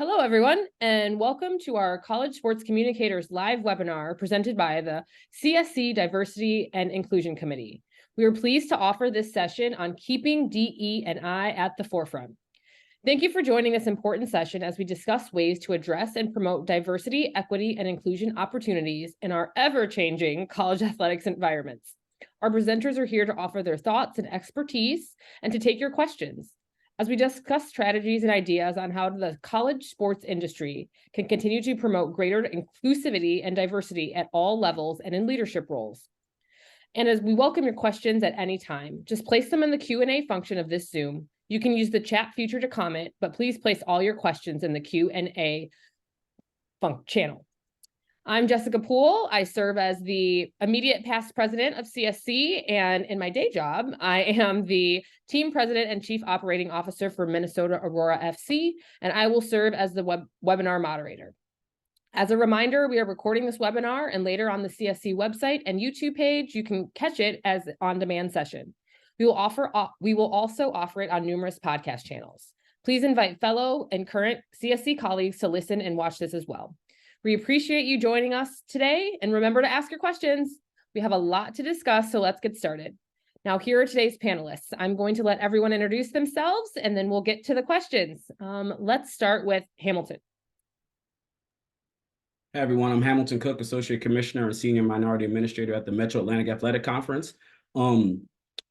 Hello, everyone, and welcome to our College Sports Communicators live webinar presented by the CSC Diversity and Inclusion Committee. We are pleased to offer this session on keeping DE&I at the forefront. Thank you for joining this important session as we discuss ways to address and promote diversity, equity, and inclusion opportunities in our ever-changing college athletics environments. Our presenters are here to offer their thoughts and expertise and to take your questions as we discuss strategies and ideas on how the college sports industry can continue to promote greater inclusivity and diversity at all levels and in leadership roles. And as we welcome your questions at any time, just place them in the Q&A function of this Zoom. You can use the chat feature to comment, but please place all your questions in the Q&A channel. I'm Jessica Poole. I serve as the immediate past president of CSC, and in my day job, I am the team president and chief operating officer for Minnesota Aurora FC, and I will serve as the webinar moderator. As a reminder, we are recording this webinar, and later on the CSC website and YouTube page, you can catch it as on-demand session. We will also offer it on numerous podcast channels. Please invite fellow and current CSC colleagues to listen and watch this as well. We appreciate you joining us today, and remember to ask your questions. We have a lot to discuss, so let's get started. Now, here are today's panelists. I'm going to let everyone introduce themselves, and then we'll get to the questions. Let's start with Hamilton. Hey everyone, I'm Hamilton Cook, Associate Commissioner and Senior Minority Administrator at the Metro Atlantic Athletic Conference.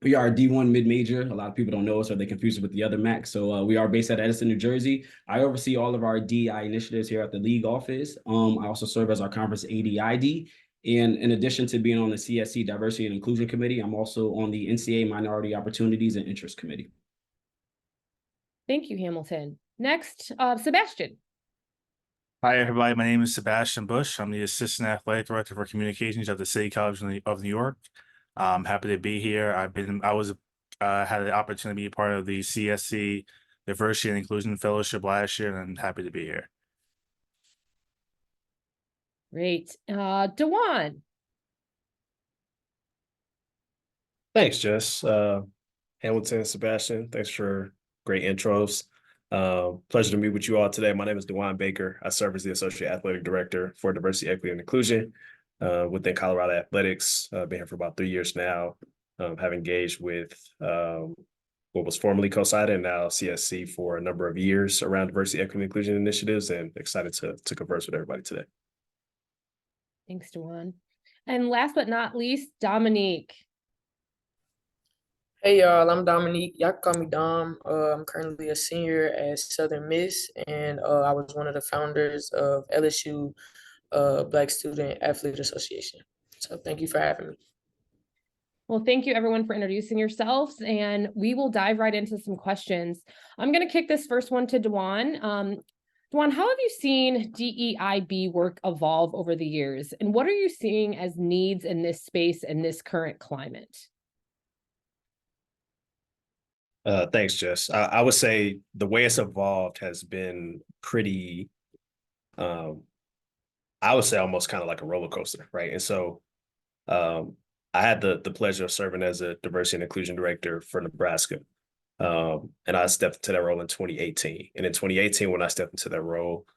We are a D1 mid-major. A lot of people don't know us or they confuse it with the other MAC. So we are based at Edison, New Jersey. I oversee all of our DEI initiatives here at the league office. I also serve as our conference ADID. And in addition to being on the CSC Diversity and Inclusion Committee, I'm also on the NCAA Minority Opportunities and Interest Committee. Thank you, Hamilton. Next, Sebastian. Hi, everybody. My name is Sebastian Bush. I'm the Assistant Athletic Director for Communications at the City College of New York. I'm happy to be here. I had the opportunity to be part of the CSC Diversity and Inclusion Fellowship last year, and I'm happy to be here. Great. Dewan. Thanks, Jess. Hamilton, Sebastian, thanks for great intros. Pleasure to meet with you all today. My name is Dewan Baker. I serve as the Associate Athletic Director for Diversity, Equity, and Inclusion within Colorado Athletics. Been here for about 3 years now. Have engaged with what was formerly COSIDA and now CSC for a number of years around diversity, equity, and inclusion initiatives, and excited to converse with everybody today. Thanks, Dewan. And last but not least, Dominique. Hey y'all, I'm Dominique. Y'all can call me Dom. I'm currently a senior at Southern Miss, and I was one of the founders of LSU Black Student Athlete Association. So thank you for having me. Well, thank you everyone for introducing yourselves, and we will dive right into some questions. I'm going to kick this first one to Dewan. Dewan, how have you seen DEIB work evolve over the years, and what are you seeing as needs in this space in this current climate? Thanks, Jess. I would say the way it's evolved has been pretty, I would say almost kind of like a roller coaster, right? And so I had the pleasure of serving as a diversity and inclusion director for Nebraska. And I stepped into that role in 2018. And in 2018, when I stepped into that role,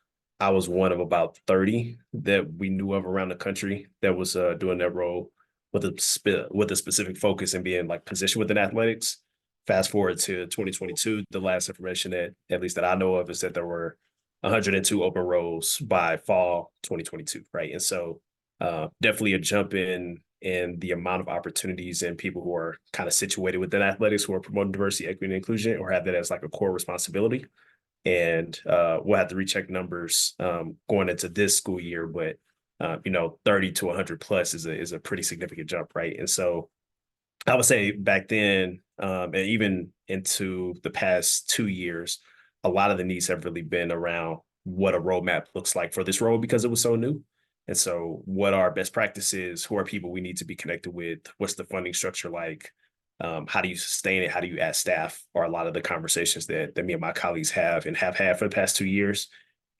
I was one of about 30 that we knew of around the country that was doing that role with a specific focus and being like positioned within athletics. Fast forward to 2022, the last information that at least that I know of is that there were 102 open roles by fall 2022, right? And so definitely a jump in the amount of opportunities and people who are kind of situated within athletics who are promoting diversity, equity, and inclusion or have that as like a core responsibility. And we'll have to recheck numbers going into this school year, but 30 to 100 plus is a pretty significant jump, right? And so I would say back then, and even into the past 2 years, a lot of the needs have really been around what a roadmap looks like for this role because it was so new. And so what are best practices? Who are people we need to be connected with? What's the funding structure like? How do you sustain it? How do you add staff? Are a lot of the conversations that me and my colleagues have and have had for the past 2 years.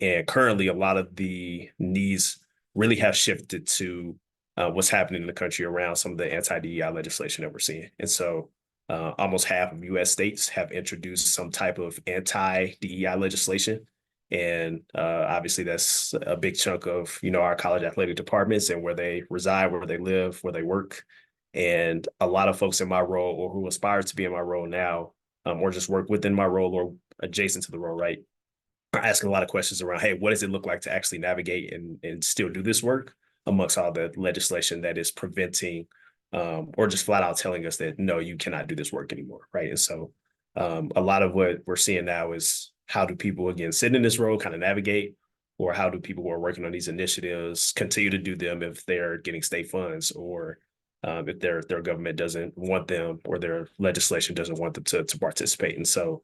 And currently, a lot of the needs really have shifted to what's happening in the country around some of the anti-DEI legislation that we're seeing. And so almost half of U.S. states have introduced some type of anti-DEI legislation. And obviously that's a big chunk of, our college athletic departments and where they reside, where they live, where they work. And a lot of folks in my role or who aspire to be in my role now, or just work within my role or adjacent to the role, right, are asking a lot of questions around, hey, what does it look like to actually navigate and still do this work amongst all the legislation that is preventing or just flat out telling us that, no, you cannot do this work anymore, right? And so a lot of what we're seeing now is how do people, again, sit in this role, kind of navigate, or how do people who are working on these initiatives continue to do them if they're getting state funds or if their government doesn't want them or their legislation doesn't want them to participate. And so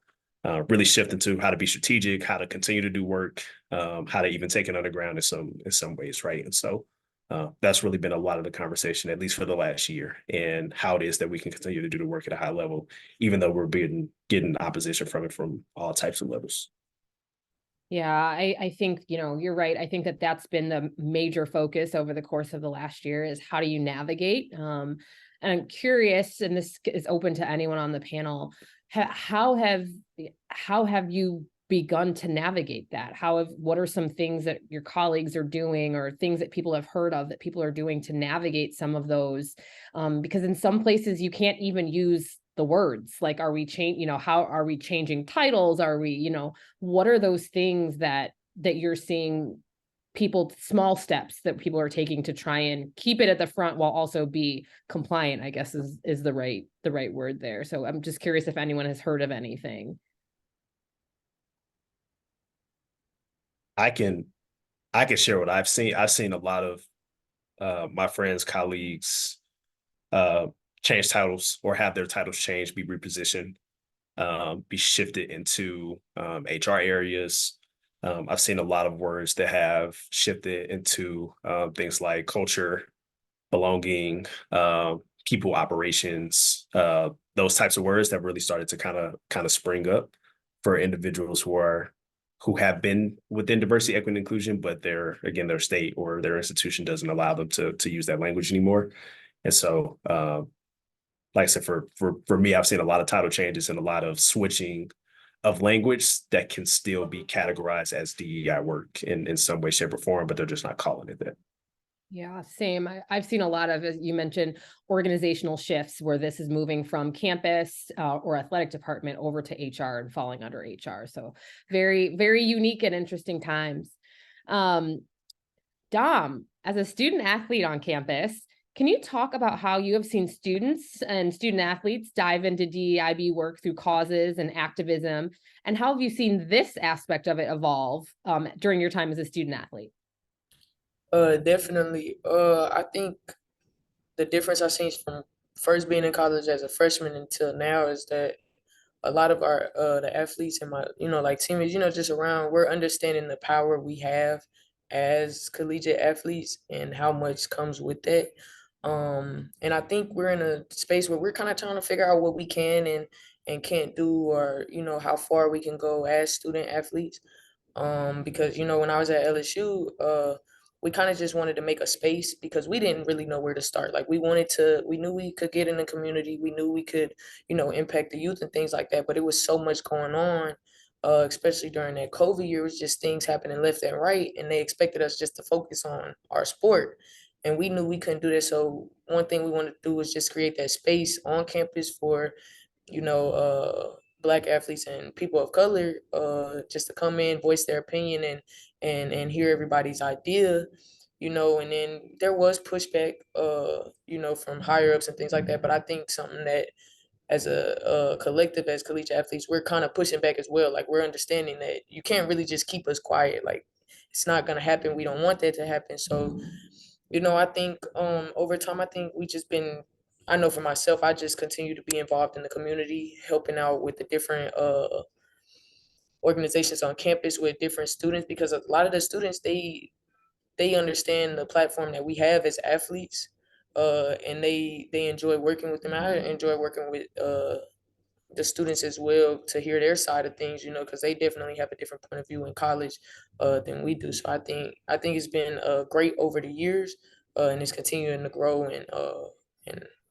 really shifting to how to be strategic, how to continue to do work, how to even take it underground in some ways, right? And so that's really been a lot of the conversation, at least for the last year, and how it is that we can continue to do the work at a high level, even though we're getting opposition from it from all types of levels. Yeah, I think, you're right. I think that that's been the major focus over the course of the last year is how do you navigate? And I'm curious, and this is open to anyone on the panel, how have you begun to navigate that? What are some things that your colleagues are doing or things that people have heard of that people are doing to navigate some of those? Because in some places you can't even use the words, like, are we how are we changing titles? Are we, what are those things that you're seeing small steps that people are taking to try and keep it at the front while also be compliant, I guess is the right word there. So I'm just curious if anyone has heard of anything. I can share what I've seen. I've seen a lot of my friends, colleagues, change titles or have their titles changed, be repositioned, be shifted into HR areas. I've seen a lot of words that have shifted into things like culture, belonging, people operations, those types of words that really started to kind of spring up for individuals who have been within diversity, equity, and inclusion, but their state or their institution doesn't allow them to use that language anymore. And so like I said, for me, I've seen a lot of title changes and a lot of switching of language that can still be categorized as DEI work in some way, shape, or form, but they're just not calling it that. Yeah, same. I've seen a lot of, as you mentioned, organizational shifts where this is moving from campus or athletic department over to HR and falling under HR. So very, very unique and interesting times. Dom, as a student athlete on campus, can you talk about how you have seen students and student athletes dive into DEIB work through causes and activism? And how have you seen this aspect of it evolve during your time as a student athlete? Definitely. I think the difference I've seen from first being in college as a freshman until now is that a lot of our the athletes and my like teammates just around, we're understanding the power we have as collegiate athletes and how much comes with that. And I think we're in a space where we're kind of trying to figure out what we can and can't do, or how far we can go as student athletes. Because when I was at LSU, we kind of just wanted to make a space because we didn't really know where to start. Like we knew we could get in the community, we knew we could, impact the youth and things like that. But it was so much going on, especially during that COVID year. It was just things happening left and right, and they expected us just to focus on our sport, and we knew we couldn't do that. So one thing we wanted to do was just create that space on campus for Black athletes and people of color, just to come in, voice their opinion, and hear everybody's idea, and then there was pushback, from higher ups and things like that. But I think something that as a collective, as collegiate athletes, we're kind of pushing back as well. Like we're understanding that you can't really just keep us quiet. Like it's not gonna happen. We don't want that to happen. So, I think over time, I think we just been, I know for myself, I just continue to be involved in the community, helping out with the different organizations on campus with different students, because a lot of the students, they understand the platform that we have as athletes, and they enjoy working with them. I enjoy working with the students as well to hear their side of things, because they definitely have a different point of view in college than we do. So I think it's been great over the years, and it's continuing to grow, and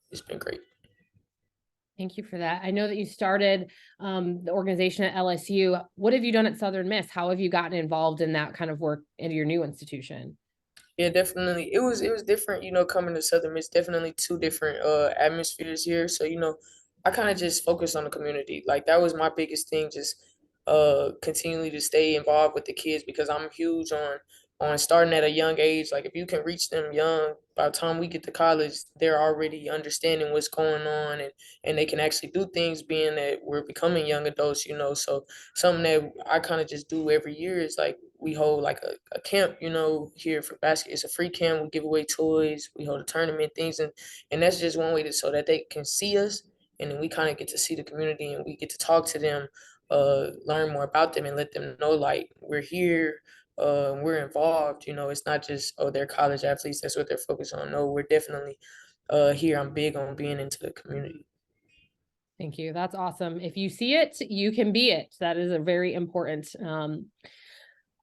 it's been great. Thank you for that. I know that you started the organization at LSU. What have you done at Southern Miss? How have you gotten involved in that kind of work in your new institution? Yeah, definitely. It was different, coming to Southern Miss, definitely two different atmospheres here. So, I kind of just focused on the community. Like that was my biggest thing, just continually to stay involved with the kids because I'm huge on starting at a young age. Like if you can reach them young, by the time we get to college, they're already understanding what's going on and they can actually do things being that we're becoming young adults. So something that I kind of just do every year is like we hold like a camp, here for basket. It's a free camp. We give away toys. We hold a tournament, things, and that's just one way to so that they can see us, and then we kind of get to see the community and we get to talk to them, learn more about them, and let them know like we're here, we're involved. It's not just they're college athletes. That's what they're focused on. No, we're definitely here. I'm big on being into the community. Thank you. That's awesome. If you see it, you can be it. That is a very important.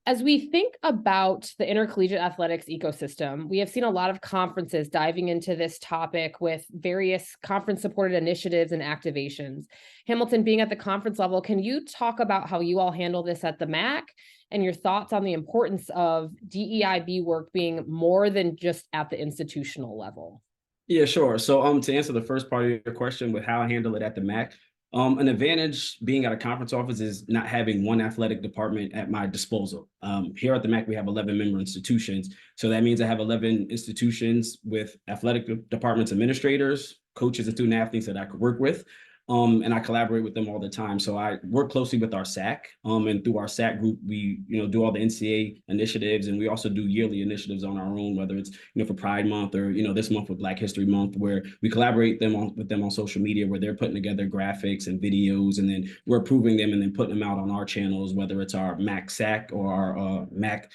As we think about the intercollegiate athletics ecosystem, we have seen a lot of conferences diving into this topic with various conference-supported initiatives and activations. Hamilton, being at the conference level, can you talk about how you all handle this at the MAC and your thoughts on the importance of DEIB work being more than just at the institutional level? Yeah, sure. So to answer the first part of your question with how I handle it at the MAC, an advantage being at a conference office is not having one athletic department at my disposal. Here at the MAC, we have 11 member institutions. So that means I have 11 institutions with athletic departments, administrators, coaches, and student athletes that I could work with. And I collaborate with them all the time. So I work closely with our SAC, and through our SAC group, we do all the NCAA initiatives, and we also do yearly initiatives on our own, whether it's for Pride Month or this month with Black History Month, where we collaborate with them on social media, where they're putting together graphics and videos, and then we're approving them and then putting them out on our channels, whether it's our MAC SAC or our MAC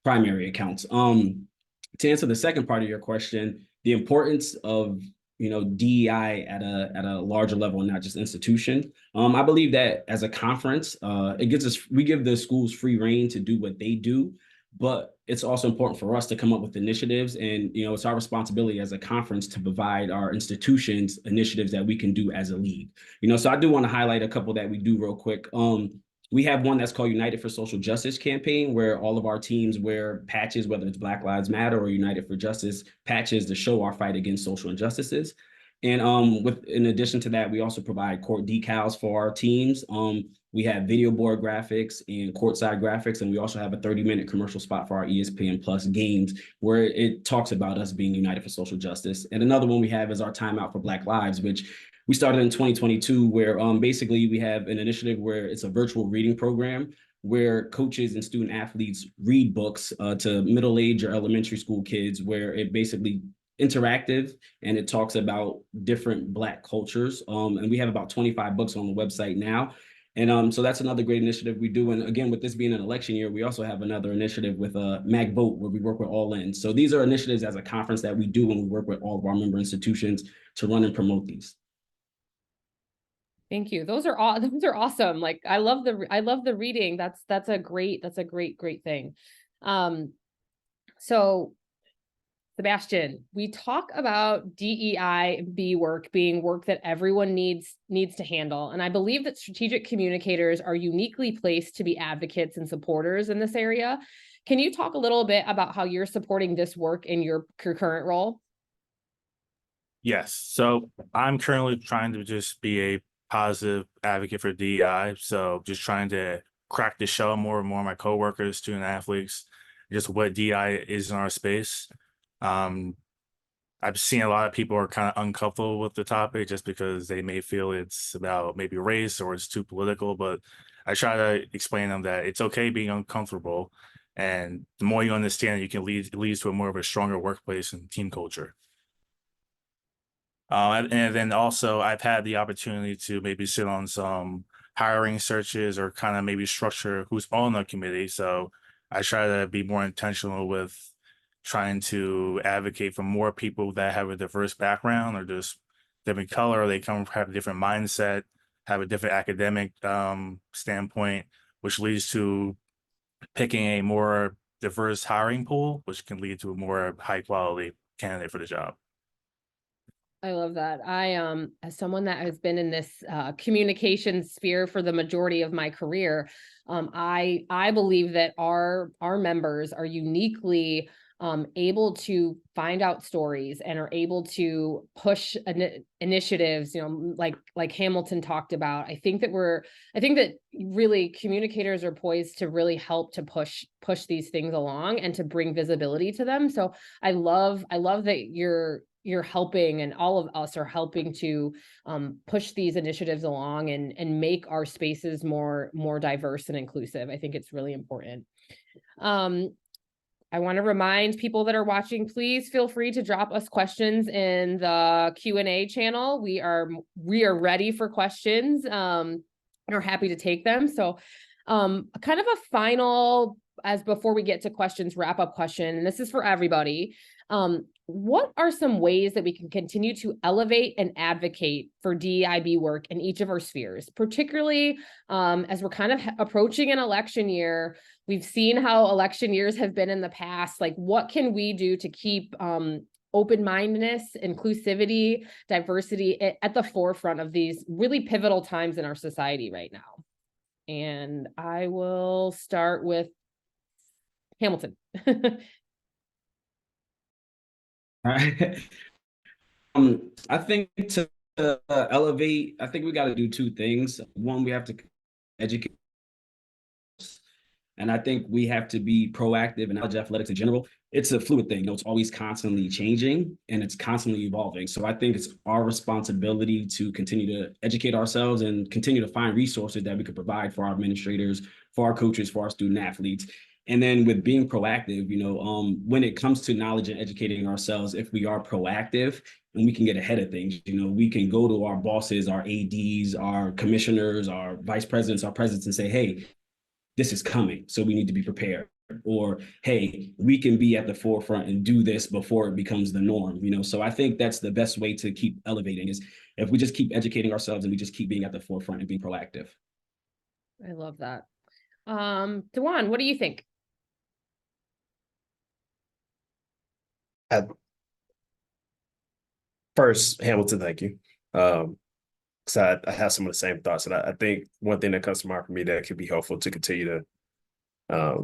primary accounts. To answer the second part of your question, the importance of DEI at a larger level and not just institution. I believe that as a conference, we give the schools free reign to do what they do, but it's also important for us to come up with initiatives, and it's our responsibility as a conference to provide our institutions initiatives that we can do as a league. So I do want to highlight a couple that we do real quick. We have one that's called United for Social Justice campaign, where all of our teams wear patches, whether it's Black Lives Matter or United for Justice patches, to show our fight against social injustices. And in addition to that, we also provide court decals for our teams. We have video board graphics and courtside graphics, and we also have a 30-minute commercial spot for our ESPN Plus games, where it talks about us being united for social justice. And another one we have is our Timeout for Black Lives, which we started in 2022, where basically we have an initiative where it's a virtual reading program where coaches and student athletes read books to middle-age or elementary school kids, where it basically interactive and it talks about different Black cultures. And we have about 25 books on the website now. And so that's another great initiative we do. And again, with this being an election year, we also have another initiative with MAC Vote, where we work with All In. So these are initiatives as a conference that we do when we work with all of our member institutions to run and promote these. Thank you. Those are awesome. Like I love the reading. That's a great thing. So Sebastian, we talk about DEIB work being work that everyone needs to handle. And I believe that strategic communicators are uniquely placed to be advocates and supporters in this area. Can you talk a little bit about how you're supporting this work in your current role? Yes. So I'm currently trying to just be a positive advocate for DEI. So just trying to crack the shell more and more of my coworkers, student athletes, just what DEI is in our space. I've seen a lot of people are kind of uncomfortable with the topic just because they may feel it's about maybe race or it's too political, but I try to explain to them that it's okay being uncomfortable. And the more you understand, it leads to a more of a stronger workplace and team culture. And then also I've had the opportunity to maybe sit on some hiring searches or kind of maybe structure who's on the committee. So I try to be more intentional with trying to advocate for more people that have a diverse background or just different color. They have a different mindset, have a different academic standpoint, which leads to picking a more diverse hiring pool, which can lead to a more high quality candidate for the job. I love that. As someone that has been in this communication sphere for the majority of my career, I believe that our members are uniquely able to find out stories and are able to push initiatives, like Hamilton talked about. I think that really communicators are poised to really help to push these things along and to bring visibility to them. So I love that you're helping, and all of us are helping to push these initiatives along and make our spaces more diverse and inclusive. I think it's really important. I want to remind people that are watching, please feel free to drop us questions in the Q&A channel. We are ready for questions. We're happy to take them. So kind of a final, as before we get to questions, wrap up question, and this is for everybody. What are some ways that we can continue to elevate and advocate for DEIB work in each of our spheres, particularly as we're kind of approaching an election year? We've seen how election years have been in the past. Like, what can we do to keep open-mindedness, inclusivity, diversity at the forefront of these really pivotal times in our society right now? And I will start with Hamilton. All right. I think to elevate, I think we got to do two things. One, we have to educate, and I think we have to be proactive in college athletics in general. It's a fluid thing. It's always constantly changing and it's constantly evolving. So I think it's our responsibility to continue to educate ourselves and continue to find resources that we could provide for our administrators, for our coaches, for our student athletes. And then with being proactive, when it comes to knowledge and educating ourselves, if we are proactive and we can get ahead of things, we can go to our bosses, our ADs, our commissioners, our vice presidents, our presidents, and say, hey, this is coming, so we need to be prepared. Or, hey, we can be at the forefront and do this before it becomes the norm. So I think that's the best way to keep elevating, is if we just keep educating ourselves and we just keep being at the forefront and being proactive. I love that. Dewan, what do you think? First, Hamilton, thank you. So I have some of the same thoughts, and I think one thing that comes to mind for me that could be helpful to continue to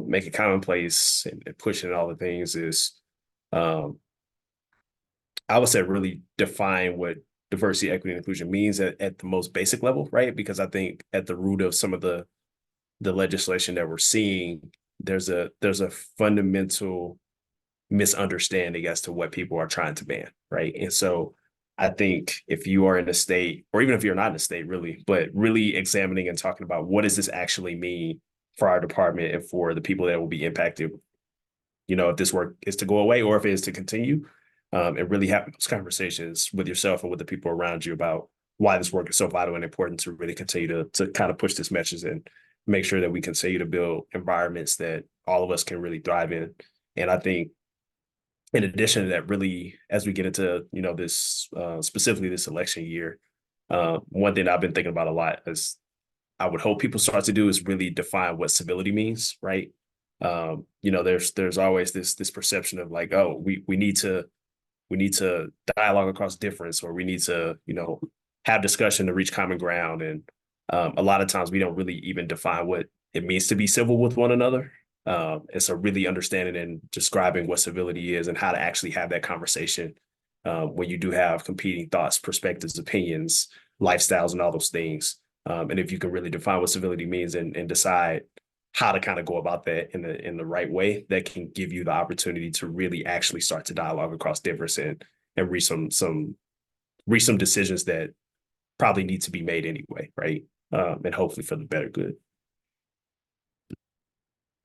make it commonplace and pushing all the things is, I would say, really define what diversity, equity, and inclusion means at the most basic level, right? Because I think at the root of some of the legislation that we're seeing, there's a fundamental misunderstanding as to what people are trying to ban, right? And so I think if you are in a state, or even if you're not in a state really, but really examining and talking about what does this actually mean for our department and for the people that will be impacted, if this work is to go away or if it is to continue, and really having those conversations with yourself and with the people around you about why this work is so vital and important to really continue to kind of push this message and make sure that we continue to build environments that all of us can really thrive in. And I think in addition to that, really, as we get into, this specifically this election year, one thing I've been thinking about a lot is I would hope people start to do is really define what civility means, right? There's always this perception of like, oh, we need to dialogue across difference, or we need to, have discussion to reach common ground. And a lot of times we don't really even define what it means to be civil with one another. And so really understanding and describing what civility is and how to actually have that conversation when you do have competing thoughts, perspectives, opinions, lifestyles, and all those things. And if you can really define what civility means and decide how to kind of go about that in the right way, that can give you the opportunity to really actually start to dialogue across difference and reach some decisions that probably need to be made anyway, right? And hopefully for the better good.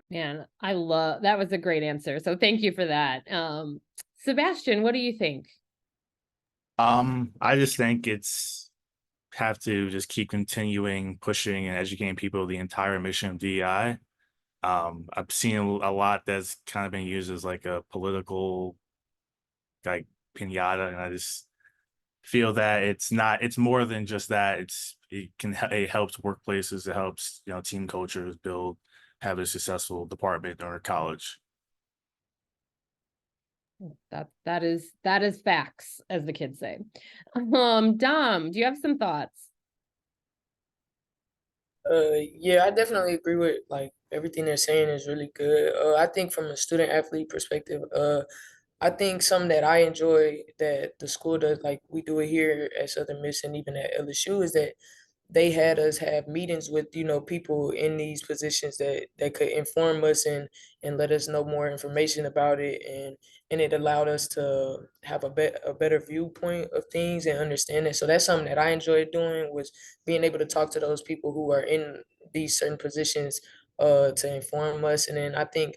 Man, that was a great answer. So thank you for that. Sebastian, what do you think? I just think have to just keep continuing pushing and educating people the entire mission of DEI. I've seen a lot that's kind of been used as like a political like pinata, and I just feel that it's more than just that. It helps workplaces, it helps team cultures have a successful department or college. That is facts, as the kids say. Dom, do you have some thoughts? Yeah, I definitely agree with like everything they're saying is really good. I think from a student athlete perspective, I think something that I enjoy that the school does, like we do it here at Southern Miss and even at LSU, is that they had us have meetings with, you know, people in these positions that could inform us and let us know more information about it, and it allowed us to have a better viewpoint of things and understand it. So that's something that I enjoyed doing, was being able to talk to those people who are in these certain positions to inform us. And then I think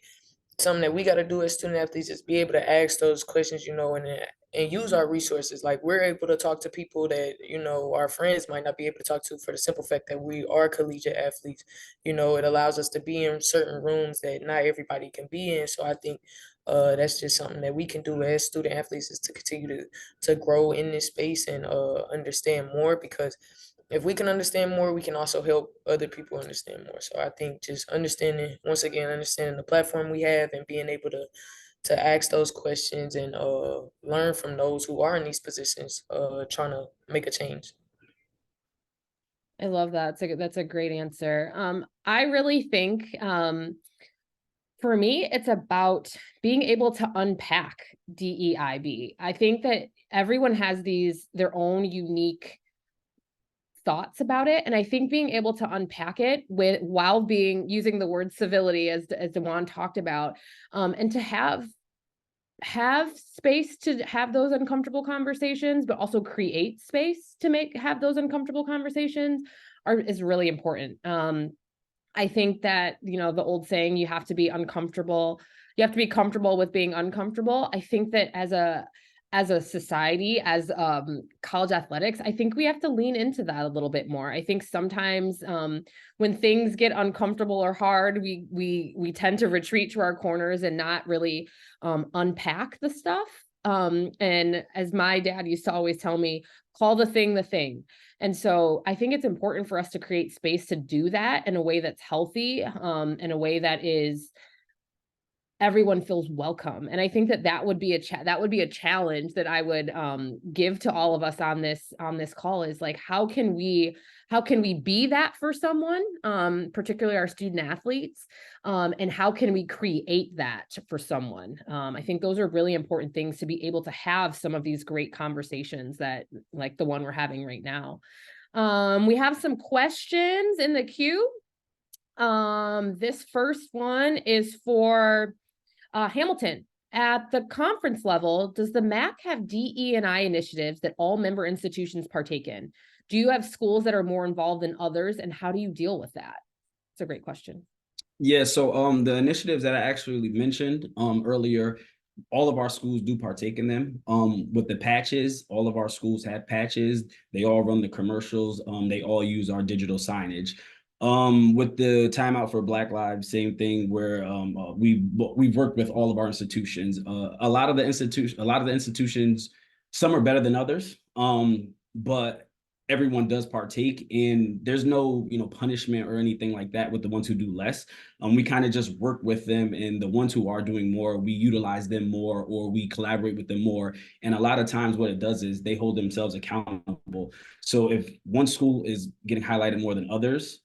something that we got to do as student athletes is be able to ask those questions, you know, and use our resources. Like we're able to talk to people that, you know, our friends might not be able to talk to, for the simple fact that we are collegiate athletes. You know, it allows us to be in certain rooms that not everybody can be in. So I think that's just something that we can do as student athletes, is to continue to grow in this space and understand more, because if we can understand more, we can also help other people understand more. So I think just understanding, once again, understanding the platform we have and being able to ask those questions and learn from those who are in these positions, trying to make a change. I love that. That's a great answer. I really think for me, it's about being able to unpack DEIB. I think that everyone has their own unique thoughts about it, and I think being able to unpack it while using the word civility, as Dewan talked about, and to have space to have those uncomfortable conversations, but also create space to have those uncomfortable conversations is really important. I think that, you know, the old saying, you have to be comfortable with being uncomfortable. I think that as a society, as college athletics, I think we have to lean into that a little bit more. I think sometimes when things get uncomfortable or hard, we tend to retreat to our corners and not really unpack the stuff. And as my dad used to always tell me, call the thing the thing. And so I think it's important for us to create space to do that in a way that's healthy, in a way that is everyone feels welcome. And I think that would be a challenge that I would give to all of us on this call, is like, how can we be that for someone, particularly our student athletes, and how can we create that for someone? I think those are really important things to be able to have some of these great conversations, that like the one we're having right now. We have some questions in the queue. This first one is for Hamilton. At the conference level, does the MAC have DE&I initiatives that all member institutions partake in? Do you have schools that are more involved than others, and how do you deal with that? It's a great question. Yeah, so the initiatives that I actually mentioned earlier, all of our schools do partake in them. With the patches, all of our schools have patches. They all run the commercials. They all use our digital signage. With the timeout for Black Lives, same thing, where we've worked with all of our institutions. A lot of the institutions, some are better than others. But everyone does partake, and there's no, punishment or anything like that with the ones who do less. We kind of just work with them, and the ones who are doing more, we utilize them more, or we collaborate with them more. And a lot of times what it does is they hold themselves accountable. So if one school is getting highlighted more than others,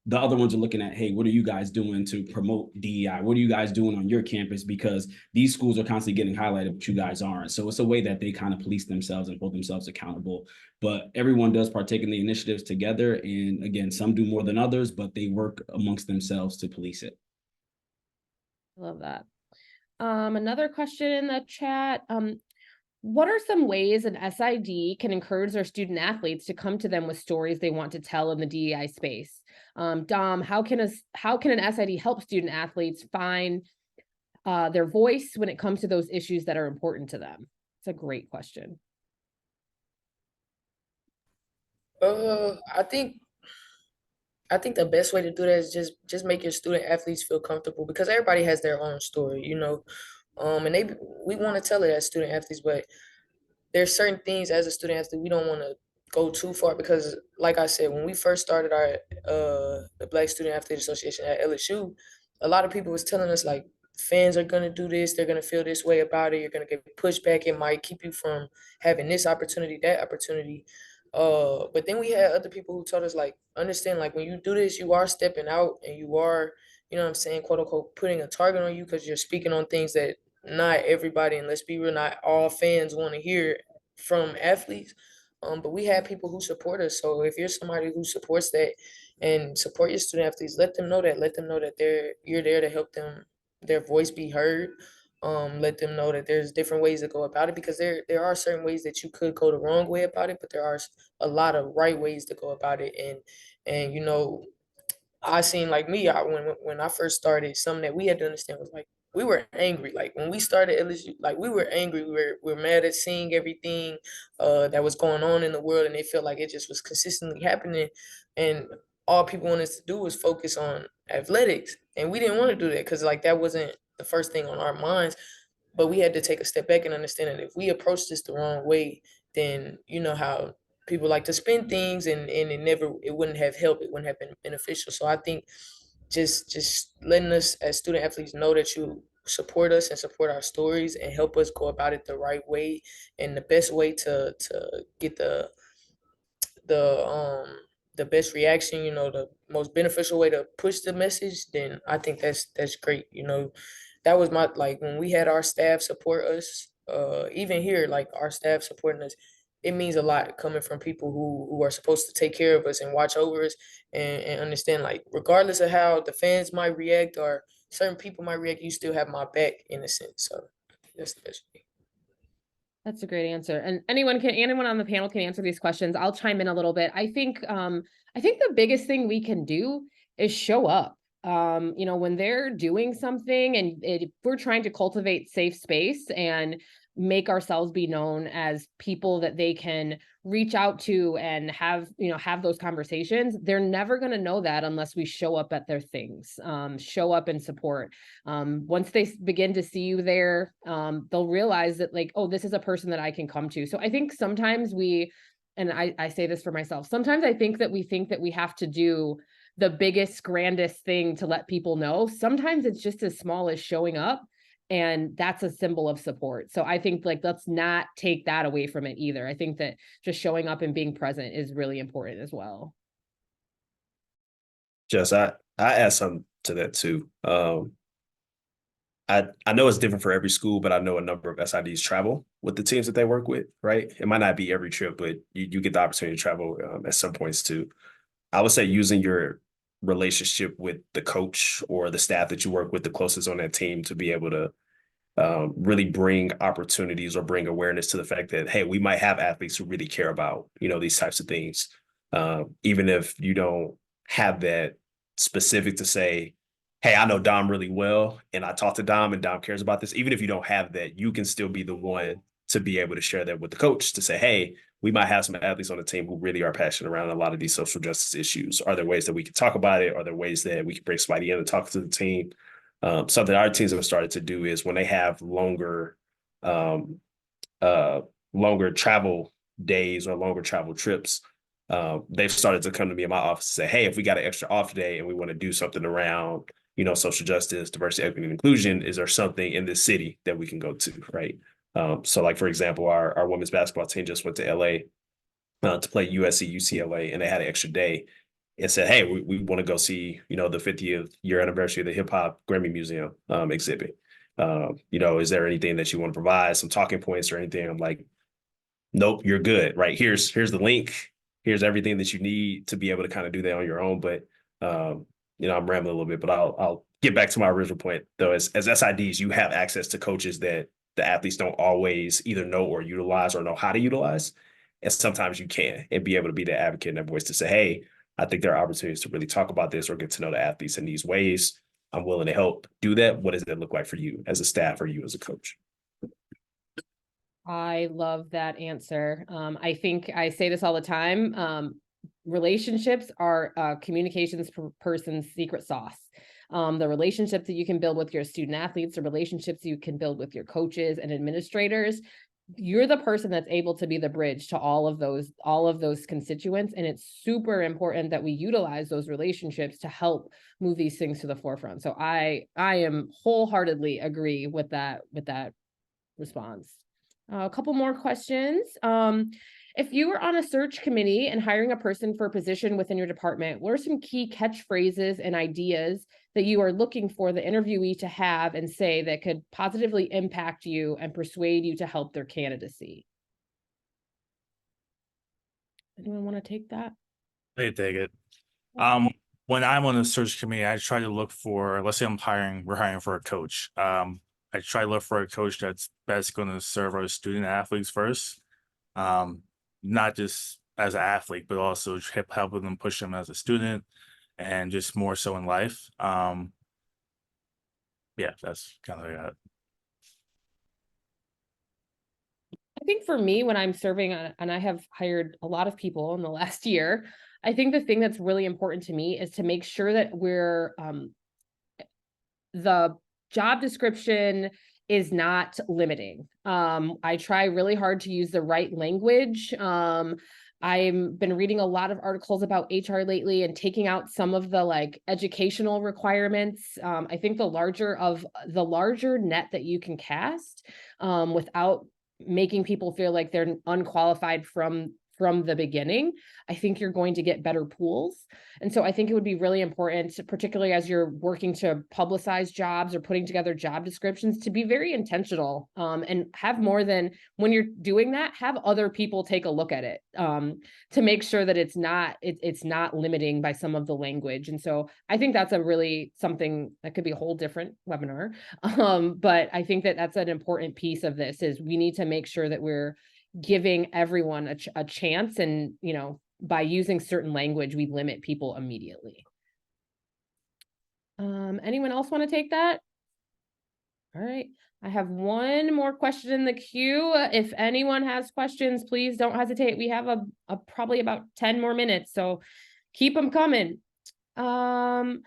the other ones are looking at, hey, what are you guys doing to promote DEI? What are you guys doing on your campus? Because these schools are constantly getting highlighted, but you guys aren't. So it's a way that they kind of police themselves and hold themselves accountable. But everyone does partake in the initiatives together. And again, some do more than others, but they work amongst themselves to police it. I love that. Another question in the chat. What are some ways an SID can encourage their student athletes to come to them with stories they want to tell in the DEI space? Dom, how can an SID help student athletes find their voice when it comes to those issues that are important to them? It's a great question. I think the best way to do that is just make your student athletes feel comfortable, because everybody has their own story, you know. And we want to tell it as student athletes, but there's certain things as a student athlete we don't want to go too far, because like I said, when we first started our the Black Student Athlete Association at LSU, a lot of people was telling us like, fans are going to do this, they're going to feel this way about it, you're going to get pushback, it might keep you from having this opportunity, that opportunity. But then we had other people who told us, like, understand, like, when you do this, you are stepping out and you are, you know what I'm saying, quote unquote, putting a target on you because you're speaking on things that not everybody, and let's be real, not all fans want to hear from athletes. But we have people who support us. So if you're somebody who supports that and support your student athletes, let them know that you're there to help them, their voice be heard. Let them know that there's different ways to go about it, because there are certain ways that you could go the wrong way about it, but there are a lot of right ways to go about it. And you know, I seen, like me, when I first started, something that we had to understand was, like, we were angry. Like when we started LSU, like we were angry. We were mad at seeing everything that was going on in the world, and they felt like it just was consistently happening. And all people wanted us to do was focus on athletics, and we didn't want to do that because, like, that wasn't the first thing on our minds. But we had to take a step back and understand that if we approach this the wrong way, then you know how people like to spin things, and it wouldn't have helped, it wouldn't have been beneficial. So I think just letting us as student athletes know that you support us and support our stories and help us go about it the right way and the best way to get the um the best reaction, you know, the most beneficial way to push the message, then I think that's great. You know, that was my, like, when we had our staff support us, even here, like our staff supporting us, it means a lot coming from people who are supposed to take care of us and watch over us, and understand, like, regardless of how the fans might react or certain people might react, you still have my back in a sense. So that's the best way. That's a great answer. And anyone on the panel can answer these questions. I'll chime in a little bit. I think the biggest thing we can do is show up. You know, when they're doing something and we're trying to cultivate safe space and make ourselves be known as people that they can reach out to and have those conversations, they're never going to know that unless we show up at their things, show up and support. Once they begin to see you there, they'll realize that, like, oh, this is a person that I can come to. So I think sometimes and I say this for myself, sometimes I think that we have to do the biggest, grandest thing to let people know. Sometimes it's just as small as showing up, and that's a symbol of support. So I think, like, let's not take that away from it either. I think that just showing up and being present is really important as well. Just I add something to that too. I know it's different for every school, but I know a number of SIDs travel with the teams that they work with, right? It might not be every trip, but you get the opportunity to travel at some points too. I would say using your relationship with the coach or the staff that you work with the closest on that team to be able to really bring opportunities or bring awareness to the fact that, hey, we might have athletes who really care about, you know, these types of things. Even if you don't have that specific to say, hey, I know Dom really well, and I talked to Dom and Dom cares about this. Even if you don't have that, you can still be the one to be able to share that with the coach to say, hey, we might have some athletes on the team who really are passionate around a lot of these social justice issues. Are there ways that we can talk about it? Are there ways that we can bring somebody in and talk to the team? Something our teams have started to do is when they have longer travel days or longer travel trips, they've started to come to me in my office and say, hey, if we got an extra off day and we want to do something around, you know, social justice, diversity, equity, and inclusion, is there something in this city that we can go to, right? So like, for example, our women's basketball team just went to LA to play USC UCLA, and they had an extra day and said, hey, we want to go see, you know, the 50th year anniversary of the Hip Hop Grammy Museum exhibit. You know, is there anything that you want to provide, some talking points or anything? I'm like, nope, you're good, right? Here's the link. Here's everything that you need to be able to kind of do that on your own. But you know, I'm rambling a little bit, but I'll get back to my original point though. As SIDs, you have access to coaches that the athletes don't always either know or utilize or know how to utilize. And sometimes you can, and be able to be the advocate and that voice to say, hey, I think there are opportunities to really talk about this or get to know the athletes in these ways. I'm willing to help do that. What does that look like for you as a staff or you as a coach? I love that answer. I think I say this all the time. Relationships are a communications person's secret sauce. The relationships that you can build with your student athletes, the relationships you can build with your coaches and administrators, you're the person that's able to be the bridge to all of those constituents. And it's super important that we utilize those relationships to help move these things to the forefront. So I am wholeheartedly agree with that response. A couple more questions. If you were on a search committee and hiring a person for a position within your department, what are some key catchphrases and ideas that you are looking for the interviewee to have and say that could positively impact you and persuade you to help their candidacy? Anyone want to take that? They take it. When I'm on a search committee, I try to look for, let's say we're hiring for a coach. I try to look for a coach that's best going to serve our student athletes first. Not just as an athlete, but also helping them push them as a student and just more so in life. Yeah, that's kind of it. I think for me, when I'm serving, and I have hired a lot of people in the last year, I think the thing that's really important to me is to make sure that we're the job description is not limiting. I try really hard to use the right language. I've been reading a lot of articles about HR lately and taking out some of the like educational requirements. I think the larger net that you can cast without making people feel like they're unqualified from the beginning, I think you're going to get better pools. And so I think it would be really important, particularly as you're working to publicize jobs or putting together job descriptions, to be very intentional and have more than, when you're doing that, have other people take a look at it to make sure that it's not limiting by some of the language. And so I think that's something that could be a whole different webinar. But I think that that's an important piece of this, is we need to make sure that we're giving everyone a chance, and by using certain language, we limit people immediately. Anyone else want to take that? All right, I have one more question in the queue. If anyone has questions, please don't hesitate. We have a probably about 10 more minutes, so keep them coming. One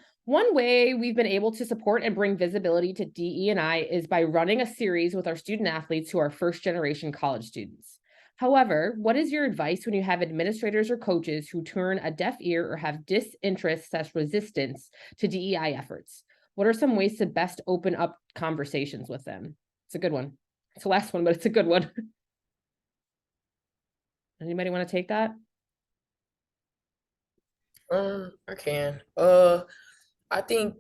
way we've been able to support and bring visibility to DE&I is by running a series with our student athletes who are first-generation college students. However, what is your advice when you have administrators or coaches who turn a deaf ear or have disinterest/resistance to DEI efforts? What are some ways to best open up conversations with them? It's a good one. It's the last one, but it's a good one. Anybody want to take that? I can. I think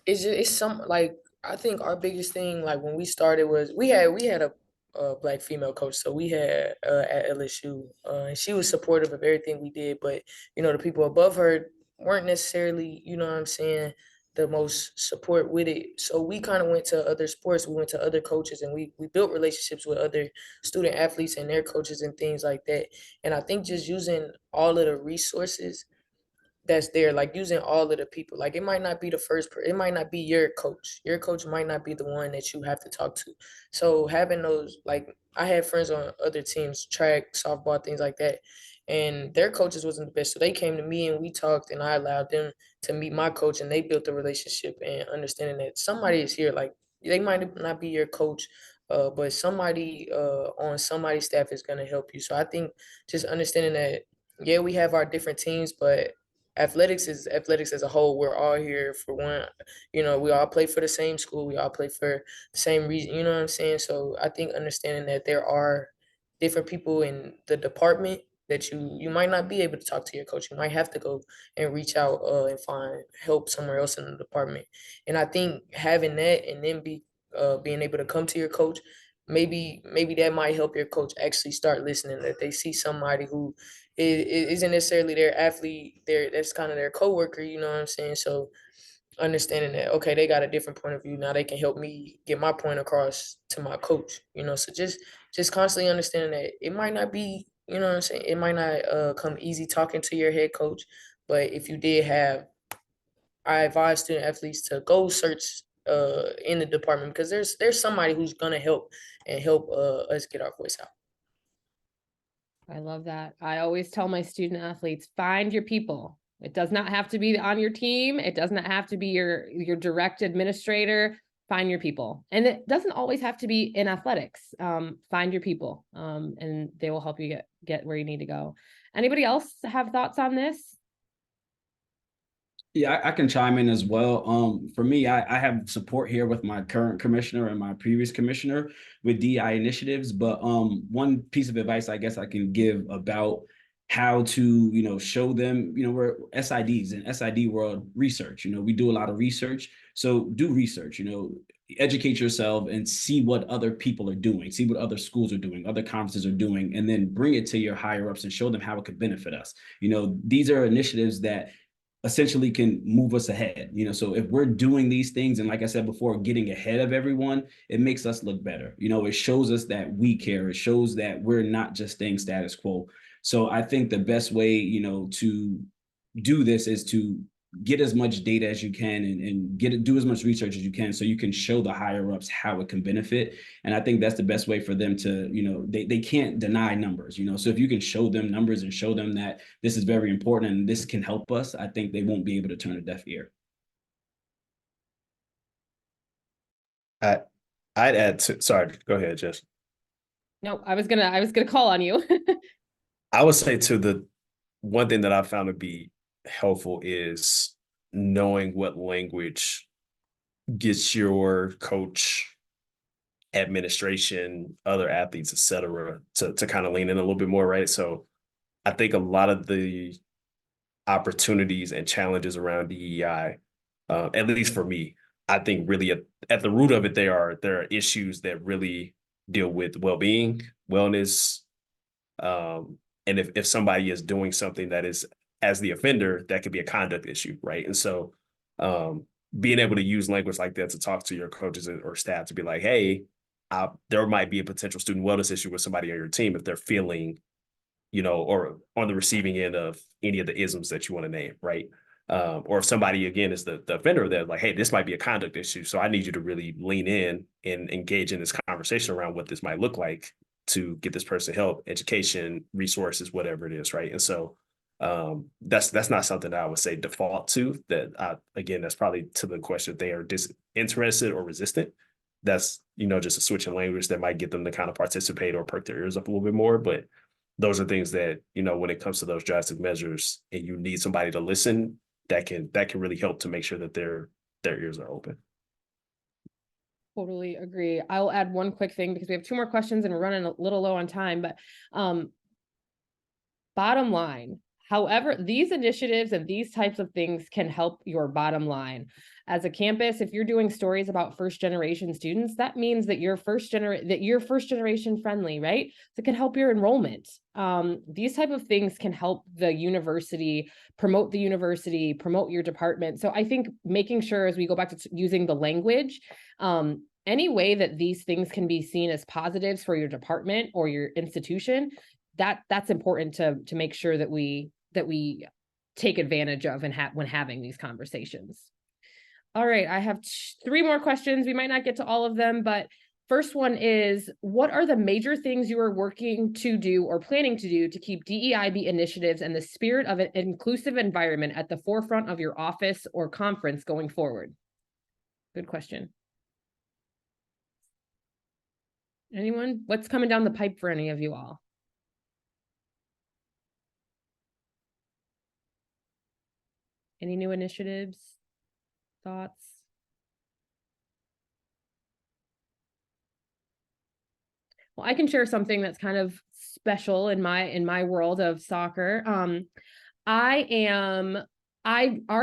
it's some, like, I think our biggest thing, like when we started, was we had a Black female coach. So we had at LSU, and she was supportive of everything we did, but the people above her weren't necessarily, what I'm saying, the most support with it. So we kind of went to other sports, we went to other coaches, and we built relationships with other student athletes and their coaches and things like that. And I think just using all of the resources that's there, like using all of the people, like it might not be it might not be your coach might not be the one that you have to talk to. So having those, like, I had friends on other teams, track, softball, things like that, and their coaches wasn't the best, so they came to me and we talked, and I allowed them to meet my coach, and they built a relationship, and understanding that somebody is here, like they might not be your coach, but somebody on somebody's staff is going to help you. So I think just understanding that, yeah, we have our different teams, but athletics is athletics as a whole. We're all here for one. We all play for the same school. We all play for the same reason. You know what I'm saying? So I think understanding that there are different people in the department that you might not be able to talk to your coach. You might have to go and reach out and find help somewhere else in the department. And I think having that, and then being able to come to your coach, maybe that might help your coach actually start listening, that they see somebody who isn't necessarily their athlete, that's kind of their coworker, you know what I'm saying? So understanding that, okay, they got a different point of view, now they can help me get my point across to my coach, so just constantly understanding that it might not be, you know what I'm saying, it might not come easy talking to your head coach, but if you did have, I advise student athletes to go search in the department, because there's somebody who's gonna help us get our voice out. I love that. I always tell my student athletes, find your people. It does not have to be on your team. It does not have to be your direct administrator. find your people. And it doesn't always have to be in athletics. Find your people, and they will help you get where you need to go. Anybody else have thoughts on this? Yeah, I can chime in as well. For me, I have support here with my current commissioner and my previous commissioner with DEI initiatives. But one piece of advice I guess I can give about how to, show them, we're SIDs in SID world research. We do a lot of research. So do research, educate yourself and see what other people are doing, see what other schools are doing, other conferences are doing, and then bring it to your higher ups and show them how it could benefit us. These are initiatives that essentially can move us ahead. So if we're doing these things, and like I said before, getting ahead of everyone, it makes us look better. It shows us that we care. It shows that we're not just staying status quo. So I think the best way, to do this is to get as much data as you can and do as much research as you can, so you can show the higher ups how it can benefit. And I think that's the best way for them to, they can't deny numbers, so if you can show them numbers and show them that this is very important and this can help us, I think they won't be able to turn a deaf ear. I'd add to, sorry, go ahead, Jess. No, I was gonna call on you. I would say the one thing that I found to be helpful is knowing what language gets your coach, administration, other athletes, etc., to kind of lean in a little bit more, right? So I think a lot of the opportunities and challenges around DEI, at least for me, I think really at the root of it, there are issues that really deal with well-being, wellness, and if somebody is doing something that is, as the offender, that could be a conduct issue, right? And so being able to use language like that to talk to your coaches or staff to be like, hey, there might be a potential student wellness issue with somebody on your team if they're feeling, or on the receiving end of any of the isms that you want to name, right? Or if somebody, again, is the offender, they're like, hey, this might be a conduct issue, so I need you to really lean in and engage in this conversation around what this might look like to get this person help, education, resources, whatever it is, right? And so that's not something that I would say default to. That again, that's probably to the question, they are disinterested or resistant. That's just a switch in language that might get them to kind of participate or perk their ears up a little bit more. But those are things that when it comes to those drastic measures, and you need somebody to listen, that can really help to make sure that their ears are open. Totally agree. I'll add one quick thing because we have 2 more questions and we're running a little low on time, but bottom line, however, these initiatives and these types of things can help your bottom line. As a campus, if you're doing stories about first generation students, that means that you're first generation friendly, right? So it can help your enrollment. These type of things can help the university, promote your department. So I think making sure, as we go back to using the language, any way that these things can be seen as positives for your department or your institution, that's important to make sure that we take advantage of and when having these conversations. All right, I have 3 more questions. We might not get to all of them, but first one is, what are the major things you are working to do or planning to do to keep DEIB initiatives and the spirit of an inclusive environment at the forefront of your office or conference going forward? Good question. Anyone? What's coming down the pipe for any of you all? Any new initiatives? Thoughts? Well, I can share something that's kind of special in my world of soccer. Our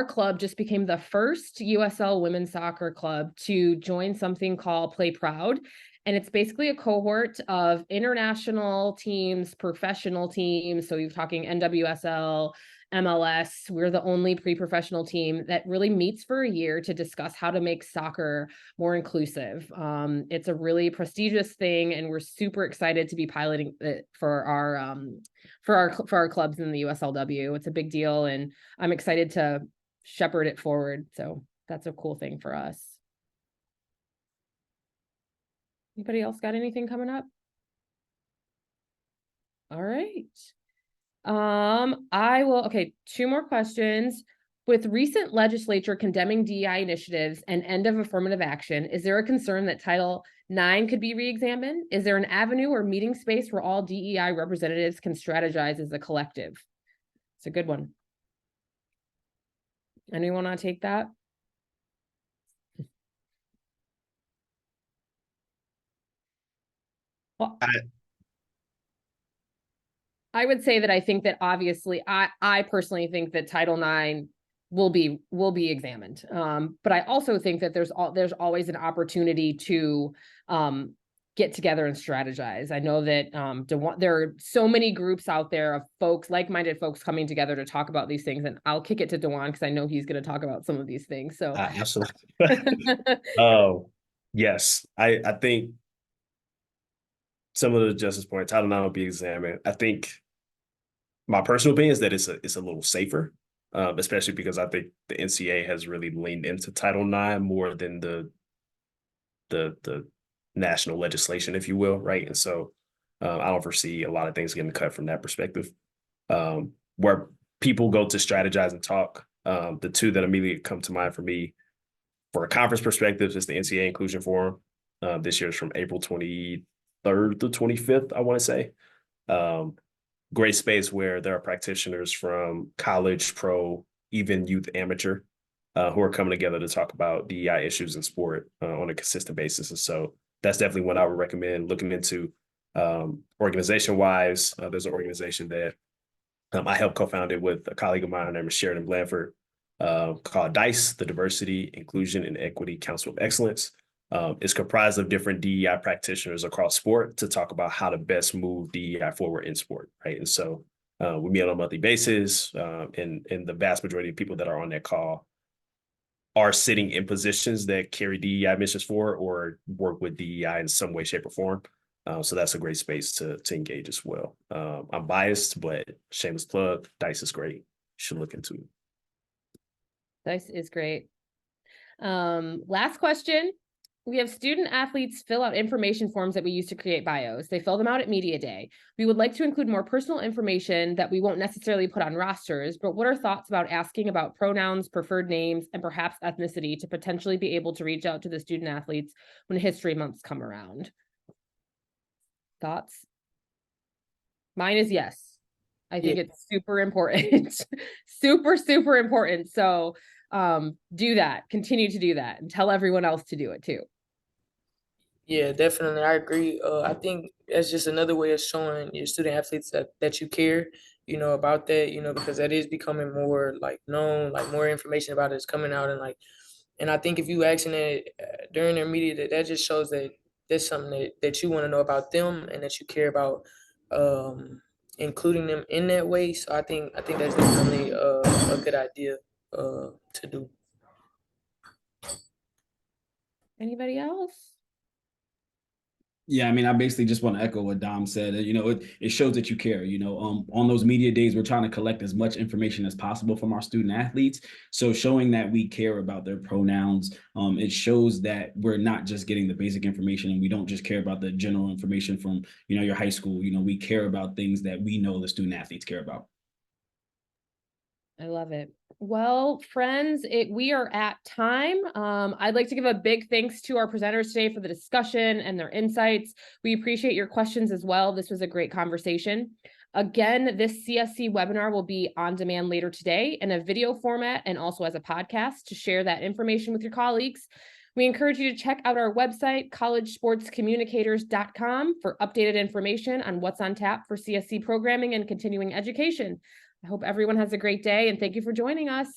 club just became the first USL women's soccer club to join something called Play Proud. And it's basically a cohort of international teams, professional teams. So you're talking NWSL, MLS. We're the only pre-professional team that really meets for a year to discuss how to make soccer more inclusive. It's a really prestigious thing, and we're super excited to be piloting it for our clubs in the USLW. It's a big deal, and I'm excited to shepherd it forward. So that's a cool thing for us. Anybody else got anything coming up? All right. Okay, 2 more questions. With recent legislature condemning DEI initiatives and end of affirmative action, is there a concern that Title IX could be re-examined? Is there an avenue or meeting space where all DEI representatives can strategize as a collective? It's a good one. Anyone want to take that? Well, I would say that I think that obviously I personally think that Title IX will be examined. But I also think that there's always an opportunity to get together and strategize. I know that there are so many groups out there of folks, like-minded folks coming together to talk about these things. And I'll kick it to DeJuan because I know he's going to talk about some of these things. So absolutely. Yes, I think some of the justice points, Title IX will be examined. I think my personal opinion is that it's a little safer, especially because I think the NCAA has really leaned into Title IX more than the national legislation, if you will, right? And so I don't foresee a lot of things getting cut from that perspective. Where people go to strategize and talk, the two that immediately come to mind for me, for a conference perspective, is the NCAA Inclusion Forum. This year is from April 23rd to 25th, I want to say. Great space where there are practitioners from college, pro, even youth amateur, who are coming together to talk about DEI issues in sport on a consistent basis. And so that's definitely what I would recommend looking into. Organization-wise, there's an organization that I helped co-found it with a colleague of mine named Sheridan Blanford, called DICE, the Diversity, Inclusion, and Equity Council of Excellence. It's comprised of different DEI practitioners across sport to talk about how to best move DEI forward in sport, right? And so we meet on a monthly basis, and the vast majority of people that are on that call are sitting in positions that carry DEI missions for or work with DEI in some way, shape, or form. So that's a great space to engage as well. I'm biased, but shameless plug, DICE is great. You should look into it. DICE is great. Last question. We have student athletes fill out information forms that we use to create bios. They fill them out at Media Day. We would like to include more personal information that we won't necessarily put on rosters, but what are thoughts about asking about pronouns, preferred names, and perhaps ethnicity to potentially be able to reach out to the student athletes when History Months come around? Thoughts? Mine is yes. I think it's super important. super important. So do that. Continue to do that and tell everyone else to do it too. Yeah, definitely. I agree. I think that's just another way of showing your student athletes that you care, about that, because that is becoming more like known, like more information about it is coming out. And I think if you asking it during their media, that just shows that there's something that you want to know about them and that you care about including them in that way. So I think that's definitely a good idea to do. Anybody else? Yeah, I mean, I basically just want to echo what Dom said. It shows that you care. On those media days, we're trying to collect as much information as possible from our student athletes. So showing that we care about their pronouns, it shows that we're not just getting the basic information and we don't just care about the general information from, your high school. We care about things that we know the student athletes care about. I love it. Well, friends, we are at time. I'd like to give a big thanks to our presenters today for the discussion and their insights. We appreciate your questions as well. This was a great conversation. Again, this CSC webinar will be on demand later today in a video format and also as a podcast to share that information with your colleagues. We encourage you to check out our website, collegesportscommunicators.com, for updated information on what's on tap for CSC programming and continuing education. I hope everyone has a great day and thank you for joining us.